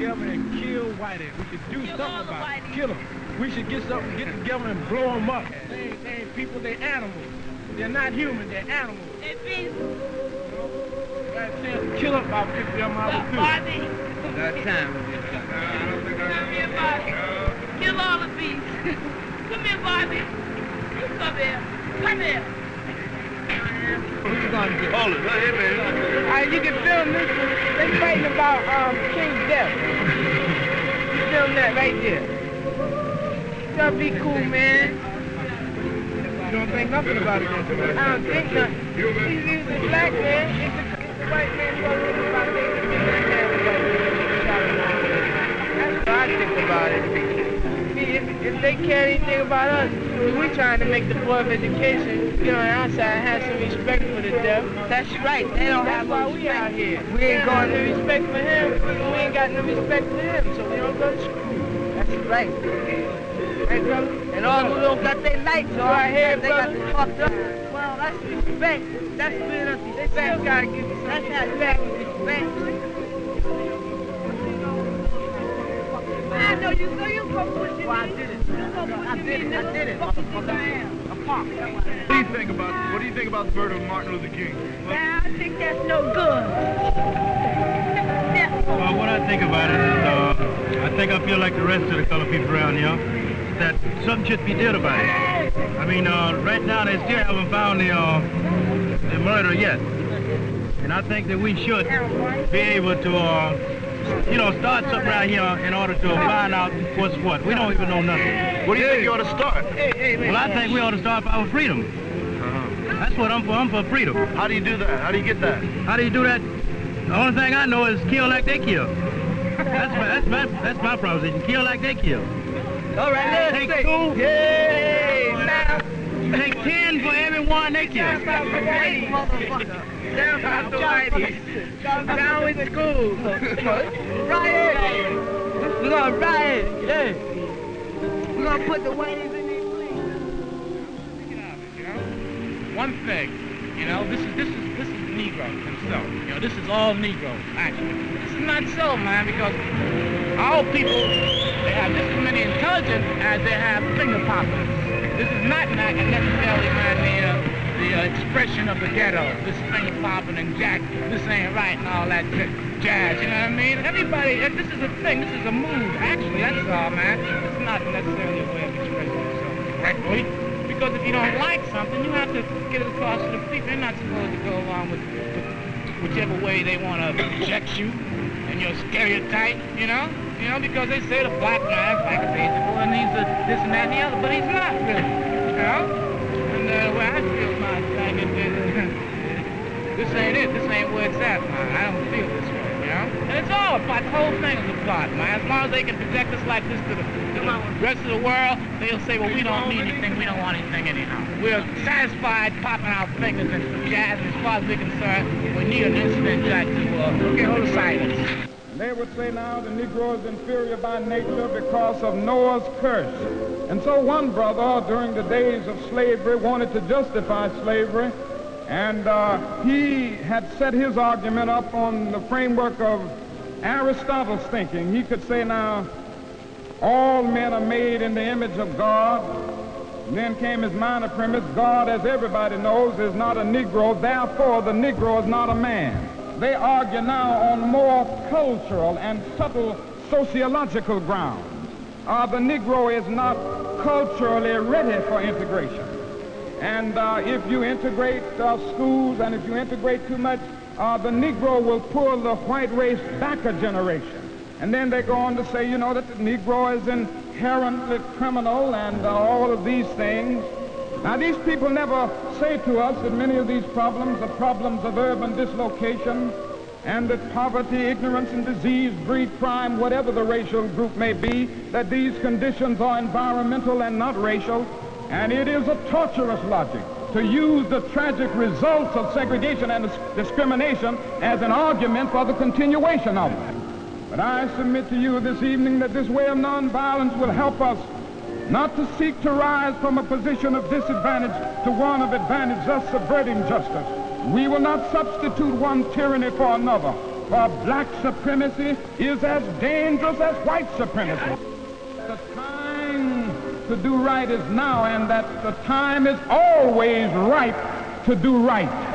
together and kill whiteheads. We should do something about it. Kill them. We should get together and blow them up. They ain't people, they're animals. They're not human, they're animals. They're beasts. Got a chance to kill them about 50 of them out of Bobby. Got time. Come here, Bobby. Kill all the beasts. Come here, Bobby. You come here. Come here. What you gonna do? Hold it, right here, man. All right, you can film this one. They fighting about King's death. You film that right there. That'll be cool, man. You don't think nothing about it, don't you? I don't think nothing. He's a black man. It's a white man who goes about it. That's what I think about it. See, if they care anything about us, we trying to make the Board of Education get on the outside and have some respect for the deaf. That's right. They don't have That's why no we respect. out here. We ain't got going no to respect for him. We ain't got no respect for him, so we don't go to school. That's right. Hey, brother. And all who don't got their lights on, Right here, they got brother. to talk to us. Well, that's respect. That's being us They respect. still gotta give you some That's how you have respect. I know you, so you go push it. Well, I did it. I did it. What What do you think about the murder of Martin Luther King? I think that's no good. Well, what I think about it is, I think I feel like the rest of the colored people around here, that something should be done about it. I mean, right now they still haven't found the murderer yet. And I think that we should be able to, you know, start something around here in order to find out what's what. We don't even know nothing. What do you think you ought to start? Well, I think we ought to start for our freedom. That's what I'm for. I'm for freedom. How do you do that? How do you get that? How do you do that? The only thing I know is kill like they kill. That's my proposition. Kill like they kill. All right, let's Take say. two. Yay! Now, Take 10 for every one they kill. hey, motherfucker. Down about the whiteies. Down with school. Riot! We're gonna riot. Yeah. We're gonna put the whiteies in their place. You know, one thing, you know, this is Negro himself. You know, this is all Negro, actually. This is not so, man, because our people, they have just as many intelligence as they have finger poppers. This is not necessarily, man, the expression of the ghetto. This finger popping and jack, this ain't right and all that jazz, you know what I mean? Everybody, this is a thing, this is a move, actually, that's all, man. It's not necessarily a way of expressing yourself correctly. Because if you don't like something, you have to get it across to the people. They're not supposed to go along with whichever way they want to project you and your stereotype, you know? You know, because they say the black man's lackadaisical and he's this and that and the other, but he's not really, you know? And the way I feel my thing is this ain't it. This ain't where it's at, man. I don't feel this way, you know? And it's all a plot. The whole thing is a plot, man. As long as they can project us like this to the rest of the world, they'll say, well, we don't need anything. We don't want anything anyhow. We're satisfied popping our fingers and jazz. As far as we're concerned, we need an incident jack to get hold of silence. They would say now the Negro is inferior by nature because of Noah's curse. And so one brother during the days of slavery wanted to justify slavery, and he had set his argument up on the framework of Aristotle's thinking. He could say now, all men are made in the image of God. And then came his minor premise, God, as everybody knows, is not a Negro, therefore the Negro is not a man. They argue now on more cultural and subtle sociological grounds. The Negro is not culturally ready for integration. And if you integrate schools and if you integrate too much, the Negro will pull the white race back a generation. And then they go on to say, you know, that the Negro is inherently criminal and all of these things. Now, these people never say to us that many of these problems are problems of urban dislocation and that poverty, ignorance, and disease breed crime, whatever the racial group may be, that these conditions are environmental and not racial. And it is a torturous logic to use the tragic results of segregation and discrimination as an argument for the continuation of it. But I submit to you this evening that this way of nonviolence will help us not to seek to rise from a position of disadvantage to one of advantage, thus subverting justice. We will not substitute one tyranny for another, for black supremacy is as dangerous as white supremacy. The time to do right is now, and that the time is always ripe to do right.